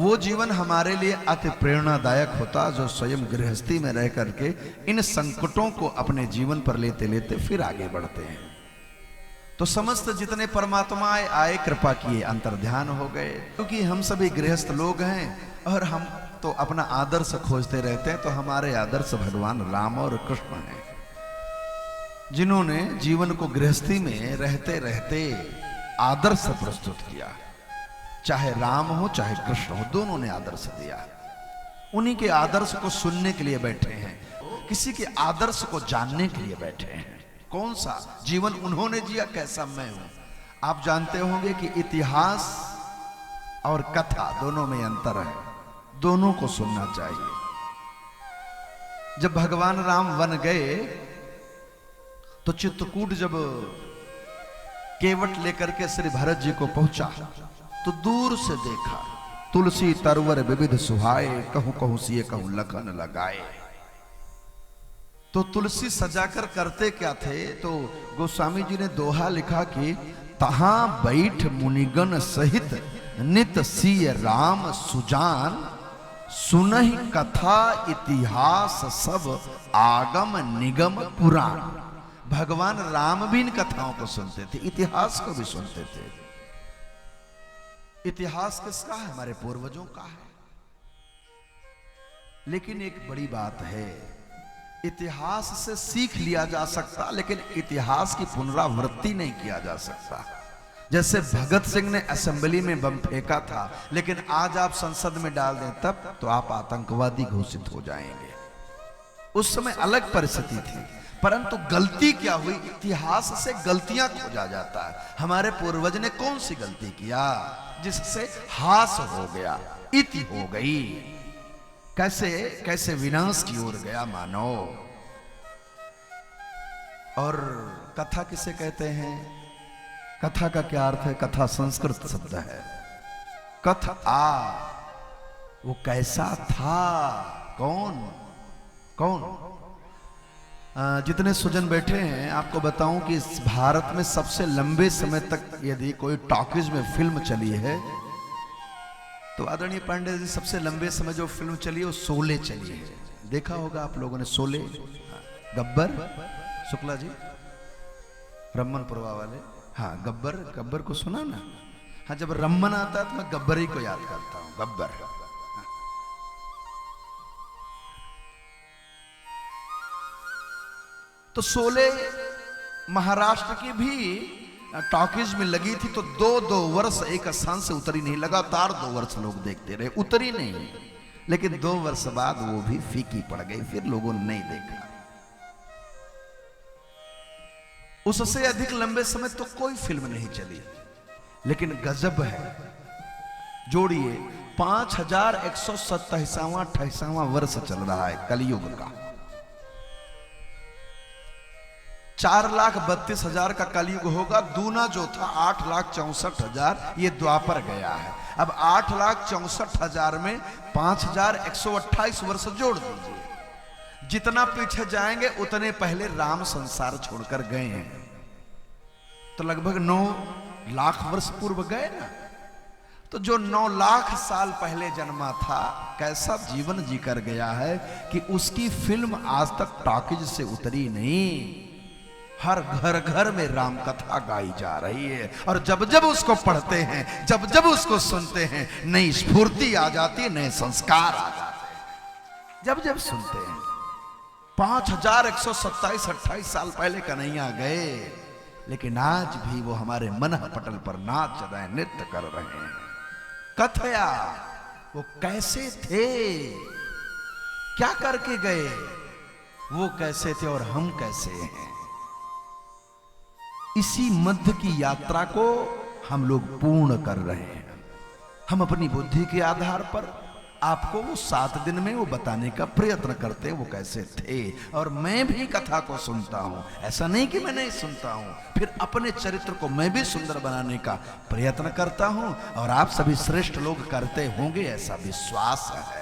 वो जीवन हमारे लिए अति प्रेरणादायक होता जो स्वयं गृहस्थी में रह करके इन संकटों को अपने जीवन पर लेते लेते फिर आगे बढ़ते हैं। तो समस्त जितने परमात्मा आए कृपा किए अंतर्ध्यान हो गए, क्योंकि हम सभी गृहस्थ लोग हैं और हम तो अपना आदर्श खोजते रहते हैं। तो हमारे आदर्श भगवान राम और कृष्ण हैं, जिन्होंने जीवन को गृहस्थी में रहते रहते आदर्श प्रस्तुत किया। चाहे राम हो चाहे कृष्ण हो, दोनों ने आदर्श दिया। उन्हीं के आदर्श को सुनने के लिए बैठे हैं, किसी के आदर्श को जानने के लिए बैठे हैं। कौन सा जीवन उन्होंने जिया, कैसा मैं हूं। आप जानते होंगे कि इतिहास और कथा दोनों में अंतर है, दोनों को सुनना चाहिए। जब भगवान राम वन गए तो चित्रकूट जब केवट लेकर के श्री भरत जी को पहुंचा तो दूर से देखा, तुलसी तरवर विविध सुहाए, कहूं कहूं सिए कहूं लखन लगाए। तो तुलसी सजाकर करते क्या थे, तो गोस्वामी जी ने दोहा लिखा कि तहां बैठ मुनिगण सहित नित सिय राम सुजान, सुनहि कथा इतिहास सब आगम निगम पुराण। भगवान राम भी इन कथाओं को सुनते थे, इतिहास को भी सुनते थे। इतिहास किसका है? हमारे पूर्वजों का है। लेकिन एक बड़ी बात है, इतिहास से सीख लिया जा सकता, लेकिन इतिहास की पुनरावृत्ति नहीं किया जा सकता। जैसे भगत सिंह ने असेंबली में बम फेंका था, लेकिन आज आप संसद में डाल दें तब तो आप आतंकवादी घोषित हो जाएंगे। उस समय अलग परिस्थिति थी, परंतु गलती क्या हुई, इतिहास से गलतियां खोजा जाता है। हमारे पूर्वज ने कौन सी गलती किया जिससे हास हो गया, इति हो गई, कैसे कैसे विनाश की ओर गया मानव। और कथा किसे कहते हैं? कथा का क्या अर्थ है? कथा संस्कृत शब्द है। कथ आ, वो कैसा था, कौन कौन। जितने सुजन बैठे हैं आपको बताऊं कि इस भारत में सबसे लंबे समय तक यदि कोई टॉकीज में फिल्म चली है तो आदरणीय पांडे जी, सबसे लंबे समय जो फिल्म चली है वो शोले चली है। देखा होगा आप लोगों ने शोले। गब्बर, शुक्ला जी, रमनपुरवा वाले। हाँ, गब्बर, गब्बर को सुना ना? हाँ, जब रमन आता है तो मैं गब्बर ही को याद करता हूँ, गब्बर। तो शोले महाराष्ट्र की भी टॉकीज में लगी थी, तो दो वर्ष एक स्थान से उतरी नहीं, लगातार 2 वर्ष लोग देखते रहे, उतरी नहीं। लेकिन 2 वर्ष बाद वो भी फीकी पड़ गई, फिर लोगों ने नहीं देखा। उससे अधिक लंबे समय तो कोई फिल्म नहीं चली। लेकिन गजब है, जोड़िए 5127वां वर्ष चल रहा है कलयुग का। 4,32,000 का कलयुग होगा, दूना जो था 8,64,000, ये द्वापर गया है। अब 8,64,000 में 5,128 वर्ष जोड़ दीजिए। जितना पीछे जाएंगे उतने पहले राम संसार छोड़कर गए हैं, तो लगभग 9 लाख वर्ष पूर्व गए ना। तो जो 9 लाख साल पहले जन्मा था, कैसा जीवन जीकर गया है कि उसकी फिल्म आज तक टॉकीज से उतरी नहीं। हर घर घर में राम कथा गाई जा रही है, और जब जब उसको पढ़ते हैं, जब जब उसको सुनते हैं, नई स्फूर्ति आ जाती है, नए संस्कार आ जाते हैं। जब जब सुनते हैं 5127-28 साल पहले कन्हैया गए, लेकिन आज भी वो हमारे मन पटल पर नाच रहे हैं, नृत्य कर रहे हैं। कथया वो कैसे थे, क्या करके गए, वो कैसे थे और हम कैसे हैं। इसी मध्य की यात्रा को हम लोग पूर्ण कर रहे हैं। हम अपनी बुद्धि के आधार पर आपको वो 7 दिन में वो बताने का प्रयत्न करते हैं वो कैसे थे। और मैं भी कथा को सुनता हूं, ऐसा नहीं कि मैं नहीं सुनता हूं, फिर अपने चरित्र को मैं भी सुंदर बनाने का प्रयत्न करता हूं, और आप सभी श्रेष्ठ लोग करते होंगे, ऐसा विश्वास है।